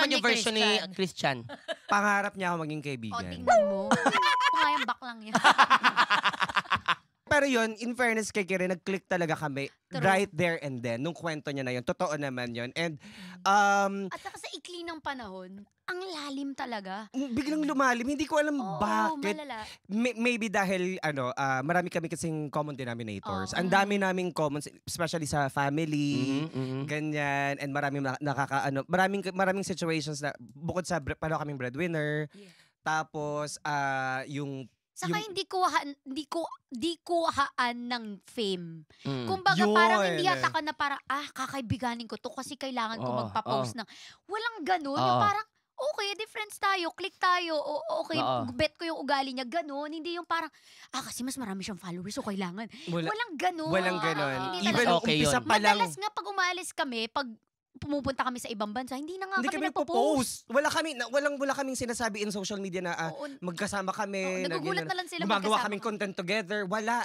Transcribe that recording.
naman yung version ni Christian? Pangarap niya ako maging O, kaibigan. tingnan mo. Nga yung baklang yan. Pero yun, in fairness kay Kire, nag-click talaga kami True. right there and then. Nung kwento niya na yun, totoo naman yun. And At saka sa ikli ng panahon, ang lalim talaga. biglang lumalim. Hindi ko alam Oo, bakit. malala. Maybe dahil marami kami kasing common denominators. Oo. Ang dami naming common, especially sa family, ganyan, and maraming maraming situations na bukod sa paano kaming breadwinner. Yeah. Tapos yung Saka hindi kuhaan ng fame. Mm. Kumbaga Yun. parang hindi yata ka na parang, kakaibiganin ko to kasi kailangan ko Oo, magpa-post ng. Walang ganun. Oo. Yung parang, okay, di friends tayo, click tayo, okay, Oo. bet ko yung ugali niya, ganun. Hindi yung parang, kasi mas marami siyang followers, so kailangan. Wala- Walang ganun. walang ganon. Hindi Even talaga. nung Okay umpisa yun. pa lang, Madalas nga pag umalis kami, pag pumupunta kami sa ibang bansa, hindi na nga hindi kami nagpo-post. post. Wala kaming sinasabi in social media na Oo, magkasama kami. nagugulat na lang sila gumagawa magkasama kaming kami. content together. Wala.